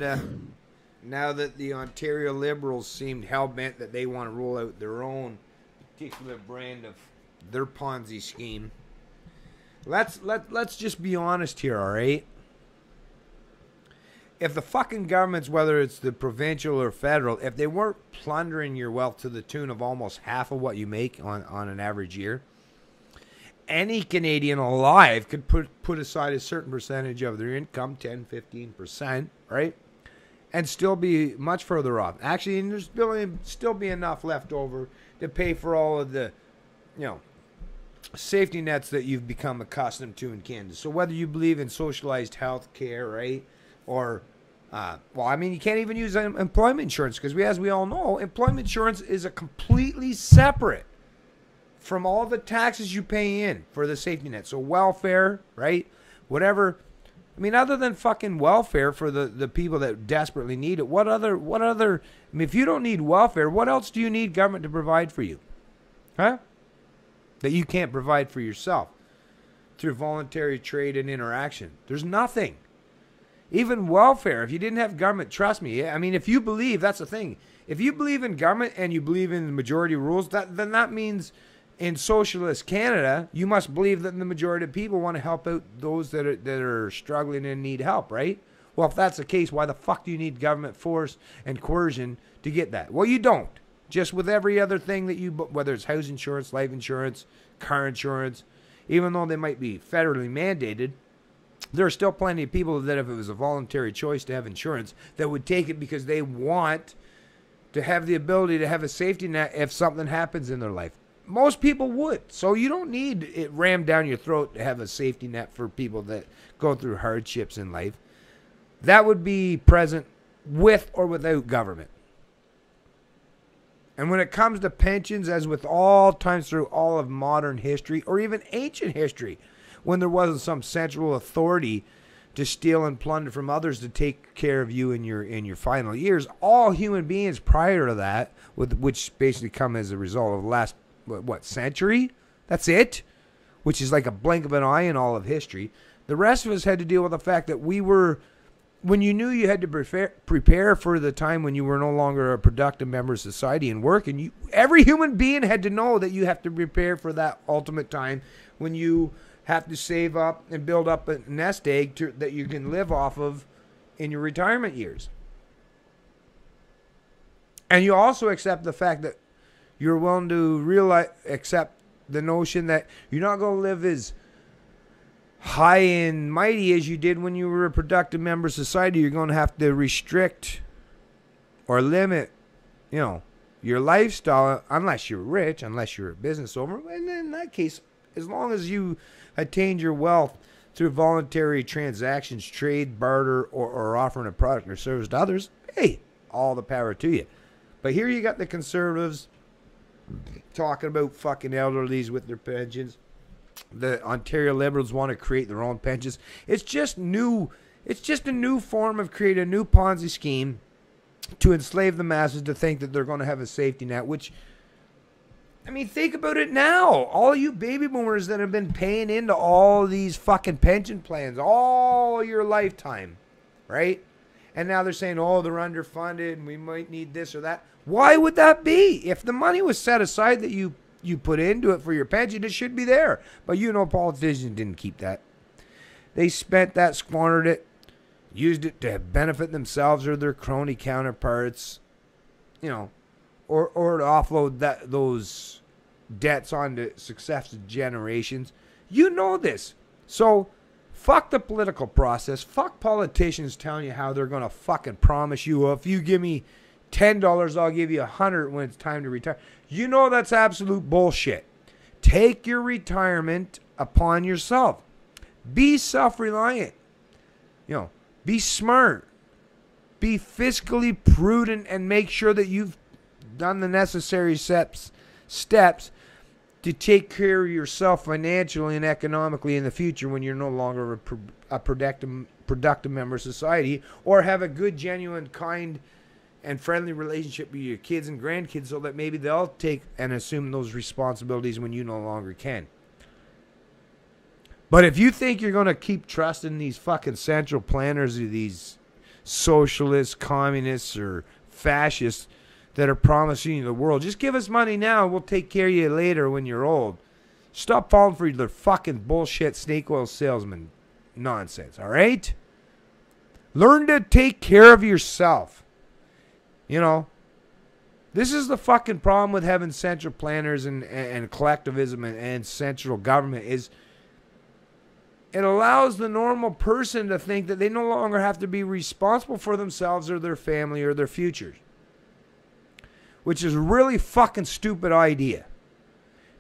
Canada, now that the Ontario Liberals seemed hell-bent that they want to roll out their own particular brand of their Ponzi scheme. Let's just be honest here, all right? If the fucking governments, whether it's the provincial or federal, if they weren't plundering your wealth to the tune of almost half of what you make on an average year, any Canadian alive could put aside a certain percentage of their income, 10, 15%, right? And still be much further off. Actually, there's still be enough left over to pay for all of the, safety nets that you've become accustomed to in Canada. So whether you believe in socialized health care, right? Or, you can't even use employment insurance because, as we all know, employment insurance is a completely separate from all the taxes you pay in for the safety net. So welfare, right? Whatever. Other than fucking welfare for the people that desperately need it, what other, if you don't need welfare, what else do you need government to provide for you? Huh? That you can't provide for yourself through voluntary trade and interaction. There's nothing. Even welfare, if you didn't have government, trust me, if you believe, that's the thing. If you believe in government and you believe in the majority rules, then that means in socialist Canada, you must believe that the majority of people want to help out those that are struggling and need help, right? Well, if that's the case, why the fuck do you need government force and coercion to get that? Well, you don't. Just with every other thing that whether it's house insurance, life insurance, car insurance, even though they might be federally mandated, there are still plenty of people that if it was a voluntary choice to have insurance, that would take it because they want to have the ability to have a safety net if something happens in their life. Most people would. So you don't need it rammed down your throat to have a safety net for people that go through hardships in life. That would be present with or without government. And when it comes to pensions, as with all times through all of modern history, or even ancient history, when there wasn't some central authority to steal and plunder from others to take care of you in your final years, all human beings prior to that, which basically come as a result of the last, century? That's it? Which is like a blink of an eye in all of history. The rest of us had to deal with the fact that when you knew you had to prepare for the time when you were no longer a productive member of society and work, and every human being had to know that you have to prepare for that ultimate time when you have to save up and build up a nest egg that you can live off of in your retirement years. And you also accept the fact that you're willing to accept the notion that you're not going to live as high and mighty as you did when you were a productive member of society. You're going to have to restrict or limit, your lifestyle, unless you're rich, unless you're a business owner. And in that case, as long as you attained your wealth through voluntary transactions, trade, barter, or offering a product or service to others, hey, all the power to you. But here you got the conservatives talking about fucking elderlies with their pensions. The Ontario Liberals want to create their own pensions. It's just new. It's just a new form of creating a new Ponzi scheme to enslave the masses to think that they're going to have a safety net, which, think about it now. All you baby boomers that have been paying into all these fucking pension plans all your lifetime, right? And now they're saying, they're underfunded and we might need this or that. Why would that be? If the money was set aside that you put into it for your pension, it should be there. But politicians didn't keep that. They spent that, squandered it, used it to benefit themselves or their crony counterparts, or to offload those debts onto successive generations. You know this. So fuck the political process. Fuck politicians telling you how they're going to fucking promise you, if you give me $10, I'll give you $100 when it's time to retire. That's absolute bullshit. Take your retirement upon yourself. Be self-reliant. Be smart. Be fiscally prudent and make sure that you've done the necessary steps to take care of yourself financially and economically in the future when you're no longer a productive member of society, or have a good, genuine, kind, and friendly relationship with your kids and grandkids so that maybe they'll take and assume those responsibilities when you no longer can. But if you think you're going to keep trusting these fucking central planners, these socialists, communists, or fascists that are promising you the world. Just give us money now, we'll take care of you later when you're old. Stop falling for their fucking bullshit snake oil salesman nonsense, all right? Learn to take care of yourself. You know, this is the fucking problem with having central planners and collectivism and central government is it allows the normal person to think that they no longer have to be responsible for themselves or their family or their futures. Which is a really fucking stupid idea.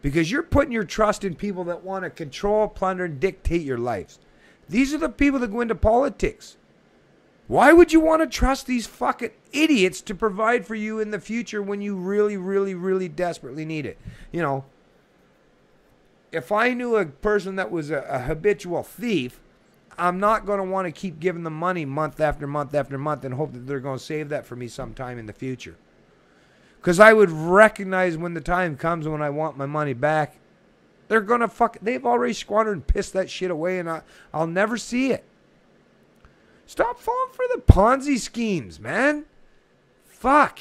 Because you're putting your trust in people that want to control, plunder, and dictate your lives. These are the people that go into politics. Why would you want to trust these fucking idiots to provide for you in the future when you really, really, really desperately need it? You know, if I knew a person that was a habitual thief, I'm not going to want to keep giving them money month after month after month and hope that they're going to save that for me sometime in the future. Because I would recognize when the time comes when I want my money back, they're going to they've already squandered and pissed that shit away and I'll never see it. Stop falling for the Ponzi schemes, man. Fuck.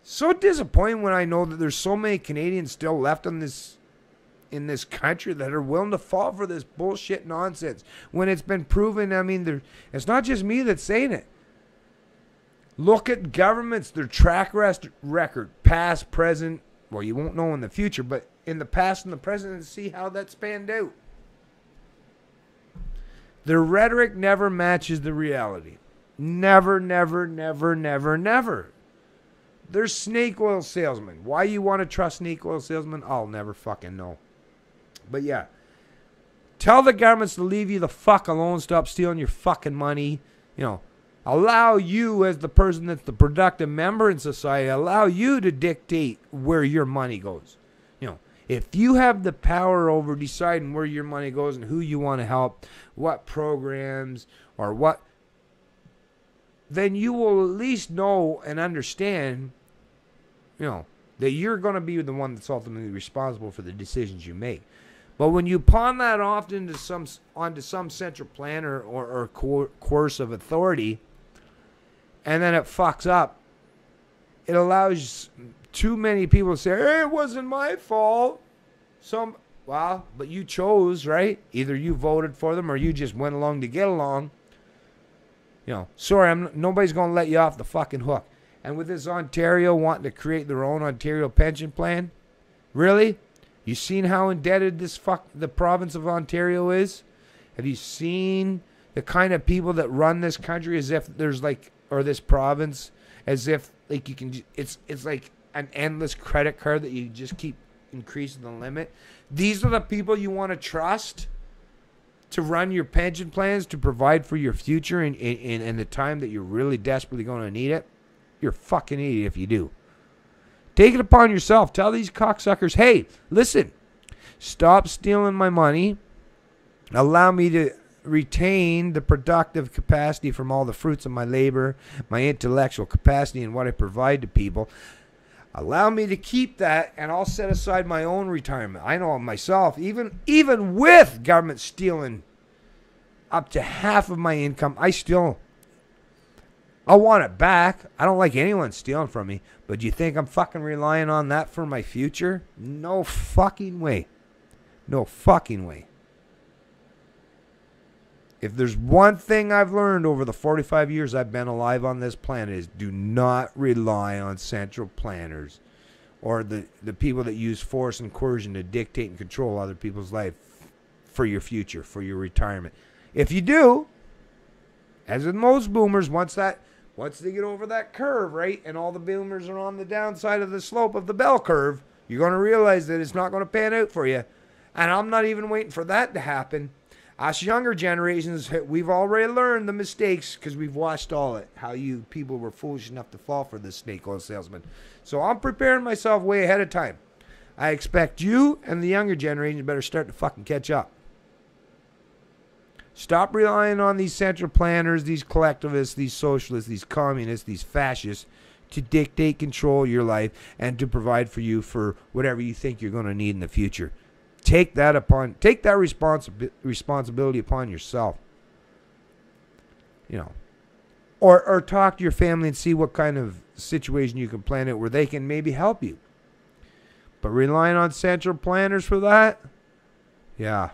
So disappointing when I know that there's so many Canadians still left in this country that are willing to fall for this bullshit nonsense. When it's been proven, I mean, it's not just me that's saying it. Look at governments, their track record, past, present. Well, you won't know in the future, but in the past and the present, and see how that's panned out. The rhetoric never matches the reality. Never, never, never, never, never. They're snake oil salesmen. Why you want to trust snake oil salesmen, I'll never fucking know. But yeah, tell the governments to leave you the fuck alone. Stop stealing your fucking money. You know, allow you as the person that's the productive member in society, allow you to dictate where your money goes. You know, if you have the power over deciding where your money goes and who you want to help, what programs or what, then you will at least know and understand, you know, that you're going to be the one that's ultimately responsible for the decisions you make. But when you pawn that off onto some central plan or coercive authority, and then it fucks up, it allows too many people to say, hey, it wasn't my fault. Well, but you chose, right? Either you voted for them or you just went along to get along. You know, sorry, nobody's going to let you off the fucking hook. And with this Ontario wanting to create their own Ontario pension plan, really? You seen how indebted the province of Ontario is? Have you seen the kind of people that run this country as if there's or this province, as if you can, it's like an endless credit card that you just keep increasing the limit? These are the people you want to trust to run your pension plans, to provide for your future in the time that you're really desperately going to need it? You're a fucking idiot if you do. Take it upon yourself. Tell these cocksuckers, hey, listen, stop stealing my money. Allow me to retain the productive capacity from all the fruits of my labor, my intellectual capacity and what I provide to people. Allow me to keep that, and I'll set aside my own retirement. I know myself, even with government stealing up to half of my income, I want it back. I don't like anyone stealing from me. But do you think I'm fucking relying on that for my future? No fucking way. No fucking way. If there's one thing I've learned over the 45 years I've been alive on this planet is do not rely on central planners or the people that use force and coercion to dictate and control other people's life for your future, for your retirement. If you do, as with most boomers, once they get over that curve, right, and all the boomers are on the downside of the slope of the bell curve, you're going to realize that it's not going to pan out for you. And I'm not even waiting for that to happen. Us younger generations, we've already learned the mistakes because we've watched all it, how you people were foolish enough to fall for this snake oil salesman. So I'm preparing myself way ahead of time. I expect you and the younger generation better start to fucking catch up. Stop relying on these central planners, these collectivists, these socialists, these communists, these fascists to dictate, control your life and to provide for you for whatever you think you're going to need in the future. Take that responsibility upon yourself. You know, Or talk to your family and see what kind of situation you can plan out where they can maybe help you. But relying on central planners for that, yeah.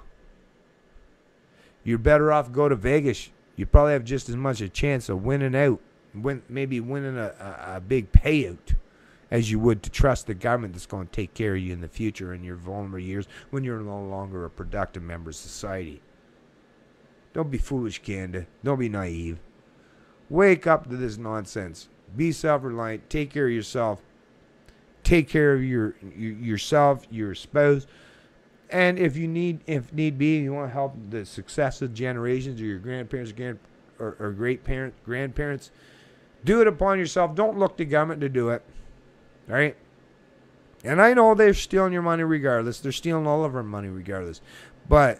You're better off go to Vegas. You probably have just as much a chance of winning out, maybe winning a big payout, as you would to trust the government that's going to take care of you in the future in your vulnerable years when you're no longer a productive member of society. Don't be foolish, Canada. Don't be naive. Wake up to this nonsense. Be self-reliant. Take care of yourself. Take care of yourself, your spouse, and if need be, you want to help the successive generations or your grandparents, or great parents, grandparents, do it upon yourself. Don't look to government to do it. All right? And I know they're stealing your money regardless. They're stealing all of our money regardless. But,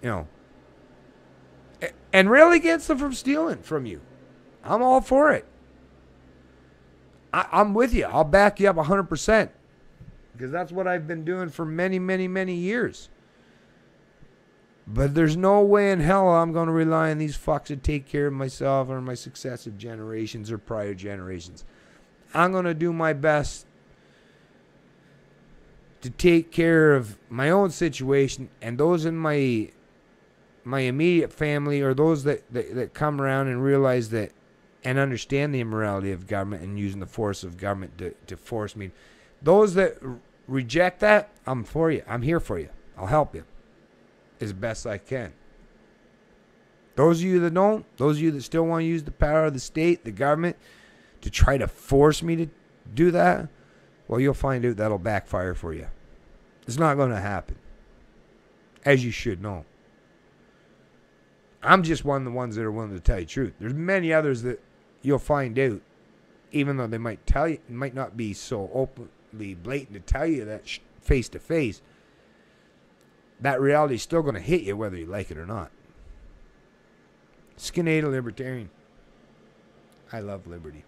and rail against them from stealing from you. I'm all for it. I'm with you. I'll back you up 100%. Because that's what I've been doing for many, many, many years. But there's no way in hell I'm going to rely on these fucks to take care of myself or my successive generations or prior generations. I'm going to do my best to take care of my own situation and those in my immediate family, or those that come around and realize that and understand the immorality of government and using the force of government to force me. Those that reject that, I'm for you. I'm here for you. I'll help you as best I can. Those of you that don't, those of you that still want to use the power of the state, the government, to try to force me to do that, well, you'll find out that'll backfire for you. It's not going to happen, as you should know. I'm just one of the ones that are willing to tell you the truth. There's many others that you'll find out, even though they might tell you, might not be so openly blatant to tell you that face to face. That reality is still going to hit you whether you like it or not. Skinhead libertarian. I love liberty.